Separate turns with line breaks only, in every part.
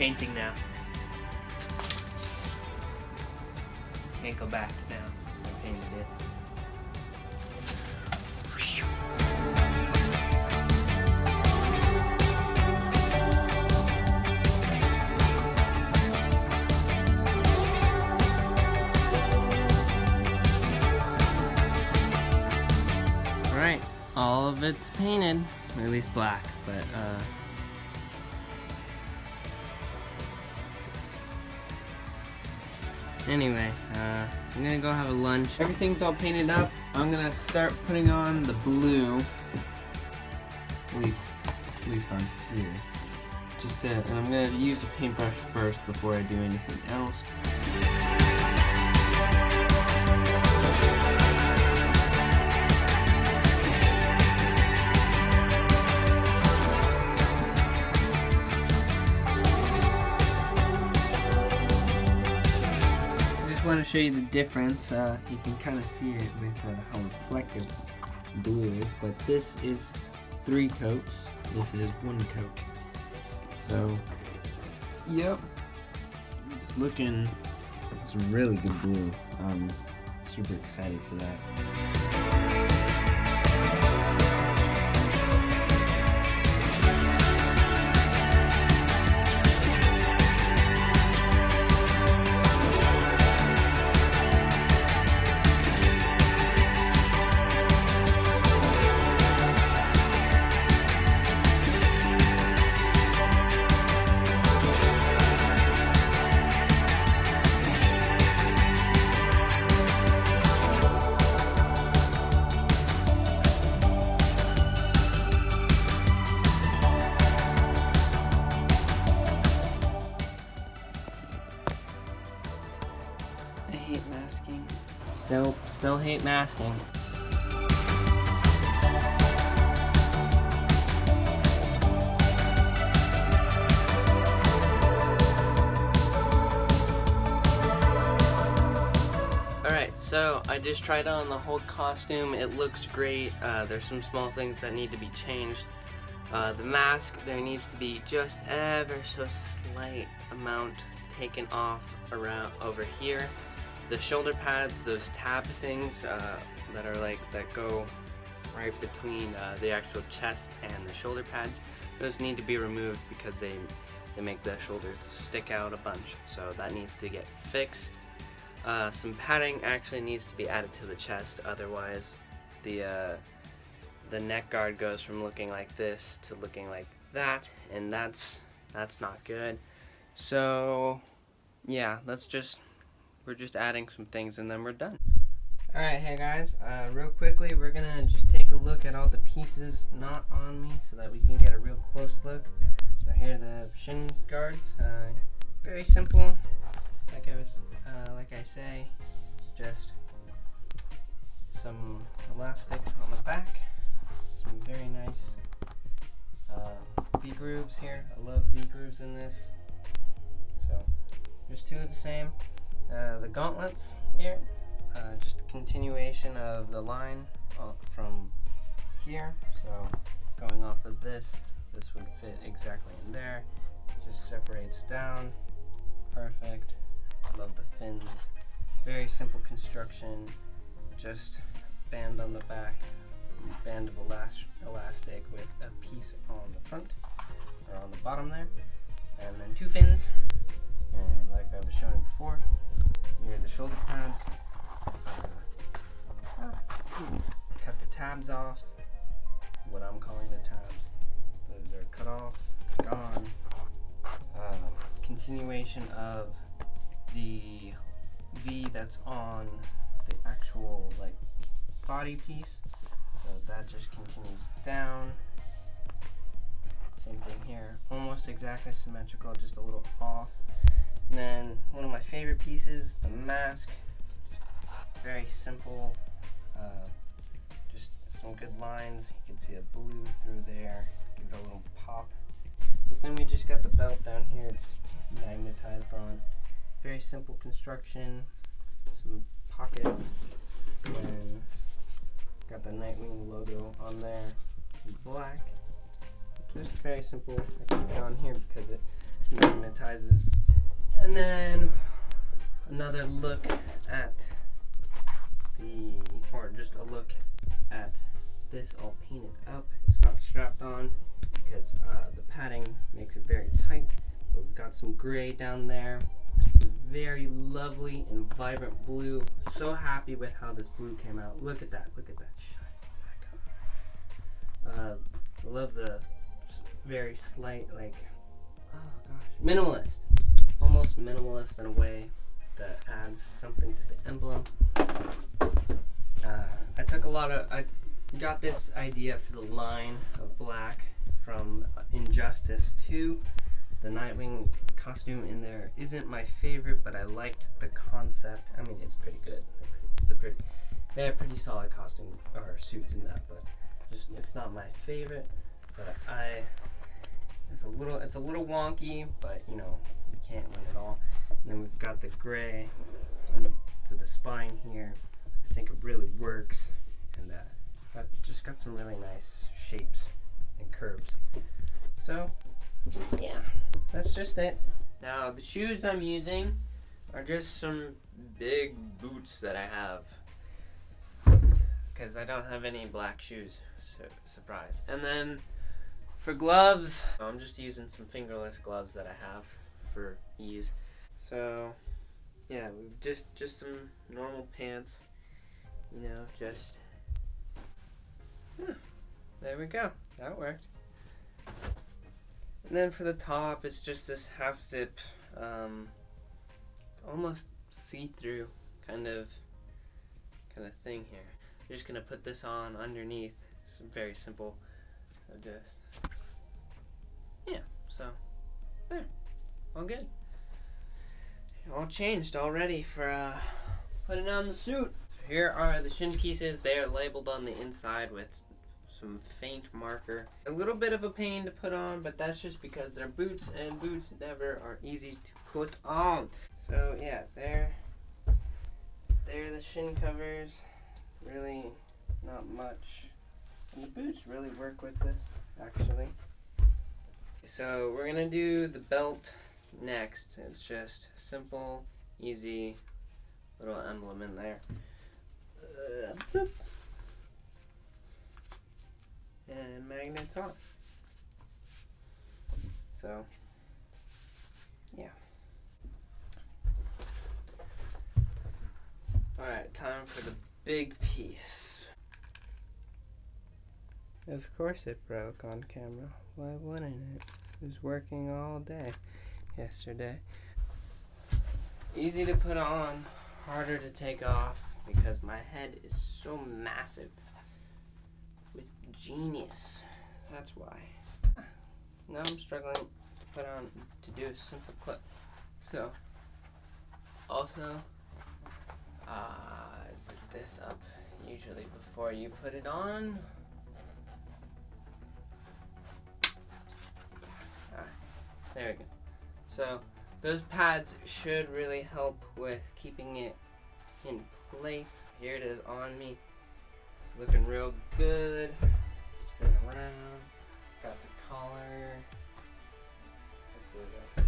painting now. Can't go back now. I painted it. Alright, all of it's painted, or at least black, but anyway, I'm gonna go have a lunch. Everything's all painted up. I'm gonna start putting on the blue, at least on here. And I'm gonna use a paintbrush first before I do anything else. I want to show you the difference. You can kind of see it with how reflective blue is, but this is 3 coats. This is 1 coat. So, yep, it's looking some really good blue. I'm super excited for that. I hate masking. Still hate masking. Alright, so I just tried on the whole costume. It looks great. There's some small things that need to be changed. The mask, there needs to be just ever so slight amount taken off around over here. The shoulder pads, those tab things that go right between the actual chest and the shoulder pads, those need to be removed because they make the shoulders stick out a bunch. So that needs to get fixed. Some padding actually needs to be added to the chest, otherwise the neck guard goes from looking like this to looking like that, and that's not good. So yeah, we're just adding some things and then we're done. Alright, hey guys, real quickly we're gonna just take a look at all the pieces not on me so that we can get a real close look. So here are the shin guards. Very simple. Like I say, it's just some elastic on the back, some very nice V-grooves here. I love V-grooves in this. So there's 2 of the same. The gauntlets here, just a continuation of the line from here. So going off of this would fit exactly in there. It just separates down. Perfect. Love the fins. Very simple construction. Just band on the back, band of elastic with a piece on the front or on the bottom there, and then 2 fins. And like I was showing before, here are the shoulder pads. Cut the tabs off. What I'm calling the tabs. Those are cut off, gone. Continuation of the V that's on the actual body piece, so that just continues down. Same thing here, almost exactly symmetrical, just a little off. And then one of my favorite pieces, the mask. Very simple, just some good lines. You can see a blue through there, give it a little pop. But then we just got the belt down here, it's magnetized on. Very simple construction, some pockets, and got the Nightwing logo on there in black. Just very simple. I keep it on here because magnetizes. And then another look at just a look at this all painted up. It's not strapped on because the padding makes it very tight. We've got some gray down there. Very lovely and vibrant blue. So happy with how this blue came out. Look at that. Look at that shine. I love the very slight, like, oh gosh, minimalist. Almost minimalist in a way that adds something to the emblem. I got this idea for the line of black from Injustice 2. The Nightwing costume in there isn't my favorite, but I liked the concept. I mean, it's pretty good. They have pretty solid costume or suits in that, but just it's not my favorite. But it's a little wonky, but you know, you can't win it all. And then we've got the gray for the spine here. I think it really works, and I've just got some really nice shapes and curves. So yeah, that's just it. Now the shoes I'm using are just some big boots that I have because I don't have any black shoes. Surprise. And then for gloves, I'm just using some fingerless gloves that I have for ease. So yeah, just some normal pants. You know, just there we go. That worked. And then for the top, it's just this half zip, almost see-through kind of thing here. I'm just gonna put this on underneath. It's very simple. So just so there, all good. All changed, all ready for putting on the suit. Here are the shin pieces. They are labeled on the inside with some faint marker. A little bit of a pain to put on, but that's just because they're boots, and boots never are easy to put on. So yeah, they're the shin covers. Really not much. And the boots really work with this, actually. So we're gonna do the belt next. It's just simple, easy little emblem in there. And magnets on. So yeah. Alright, time for the big piece. Of course it broke on camera. Why wouldn't it? It was working all day yesterday. Easy to put on, harder to take off because my head is so massive with genius. That's why. Now I'm struggling to do a simple clip. So, also, zip this up usually before you put it on. Alright, there we go. So, those pads should really help with keeping it in place. Here it is on me. It's looking real good. Spin around. Got the collar. Hopefully that's,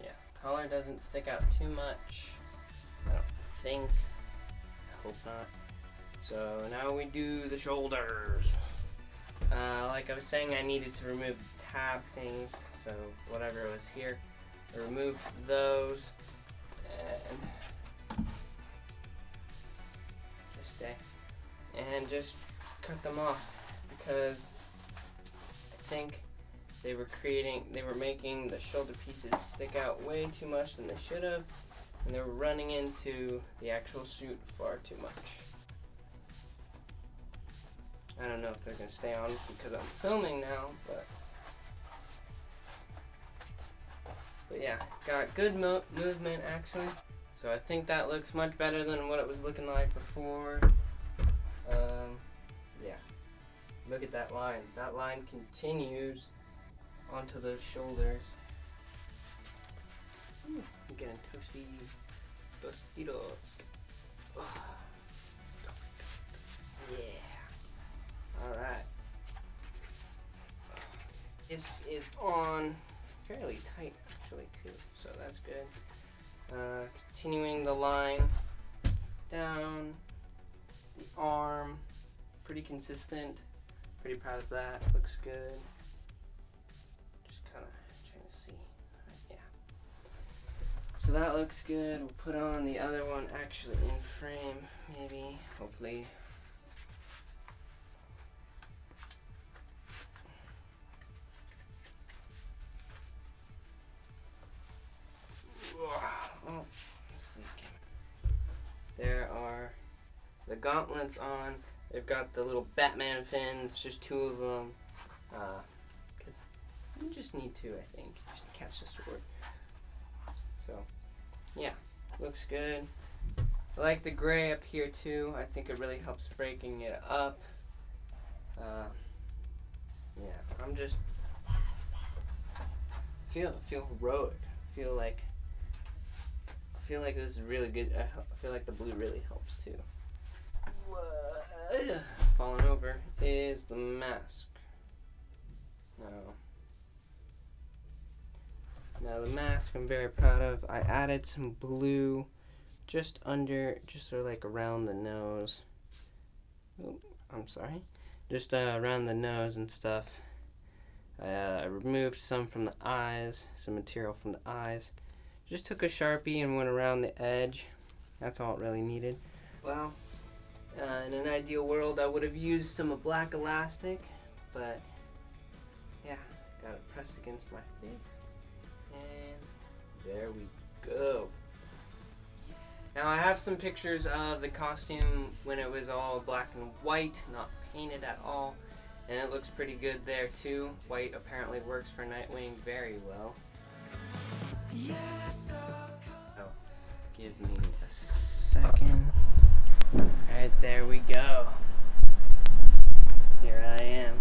yeah. Collar doesn't stick out too much. I don't think. I hope not. So now we do the shoulders. Like I was saying, I needed to remove the tab things. So whatever was here, I removed those. And just cut them off because I think they were making the shoulder pieces stick out way too much than they should have, and they were running into the actual suit far too much. I don't know if they're gonna stay on because I'm filming now, but yeah, got good movement actually. So I think that looks much better than what it was looking like before. Yeah, look at that line. That line continues onto the shoulders. Ooh, I'm getting tostitos. Oh. Yeah. All right. this is on fairly tight actually too, so that's good. Continuing the line down the arm, pretty consistent, pretty proud of that, looks good. Just kind of trying to see, yeah. So that looks good. We'll put on the other one actually in frame, maybe, hopefully. Oh, there are the gauntlets on. They've got the little Batman fins, just 2 of them. Because you just need 2, I think, just to catch the sword. So, yeah, looks good. I like the gray up here too. I think it really helps breaking it up. Yeah, I'm just feel heroic. Feel like this is really good. I feel like the blue really helps too. Falling over is the mask. Now the mask I'm very proud of. I added some blue just sort of like around the nose. Oh, I'm sorry. Just around the nose and stuff. I removed some from the eyes, some material from the eyes. Just took a Sharpie and went around the edge. That's all it really needed. Well, in an ideal world, I would have used some black elastic, but yeah, got it pressed against my face, and there we go. Now I have some pictures of the costume when it was all black and white, not painted at all, and it looks pretty good there too. White apparently works for Nightwing very well. So, give me a second. Alright, there we go. Here I am.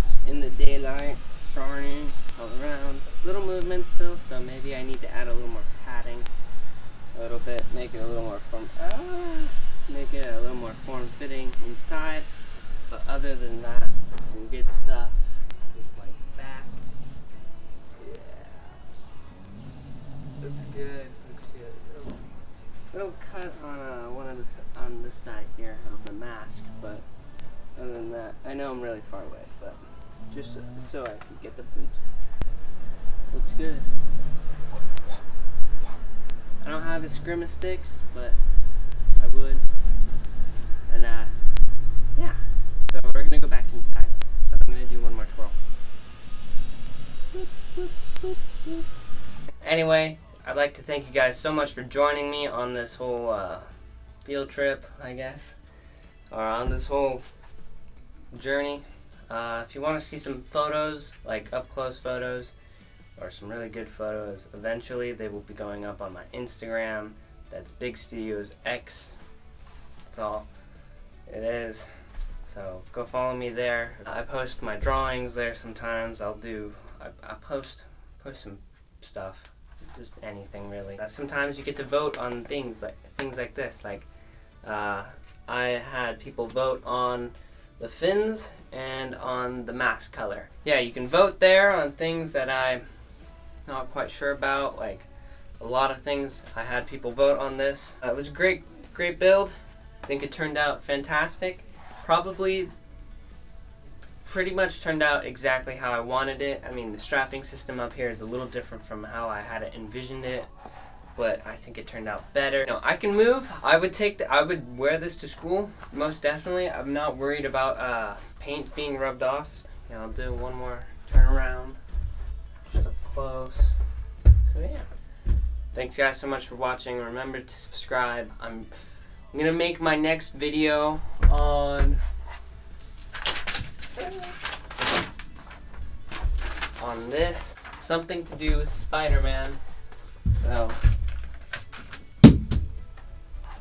Just in the daylight, farting all around. Little movement still, so maybe I need to add a little more padding. A little bit, make it a little more form-fitting inside. But other than that, some good stuff. With my back. Yeah. Looks good. Looks good. Little cut on this side here of the mask, but other than that, I know I'm really far away, but just so I can get the boots. Looks good. I don't have Eskrima sticks, but I would. And yeah. So we're gonna go back inside. But I'm gonna do one more twirl. Anyway, I'd like to thank you guys so much for joining me on this whole field trip, I guess, or on this whole journey. If you want to see some photos, like up-close photos, or some really good photos, eventually they will be going up on my Instagram. That's Big Studios X. That's all it is. So go follow me there. I post my drawings there sometimes. I post some stuff. Just anything really. Sometimes you get to vote on things like this. Like I had people vote on the fins and on the mask color. Yeah, you can vote there on things that I'm not quite sure about. Like a lot of things, I had people vote on this. It was a great build. I think it turned out fantastic. Probably pretty much turned out exactly how I wanted it. I mean, the strapping system up here is a little different from how I had envisioned it, but I think it turned out better. You know, I can move. I would wear this to school, most definitely. I'm not worried about paint being rubbed off. You know, I'll do one more turn around, just up close. So yeah. Thanks guys so much for watching. Remember to subscribe. I'm gonna make my next video on this, something to do with Spider-Man. So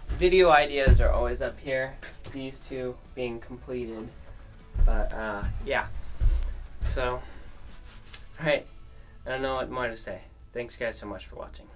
video ideas are always up here, these two being completed, but yeah, so alright, I don't know what more to say. Thanks guys so much for watching.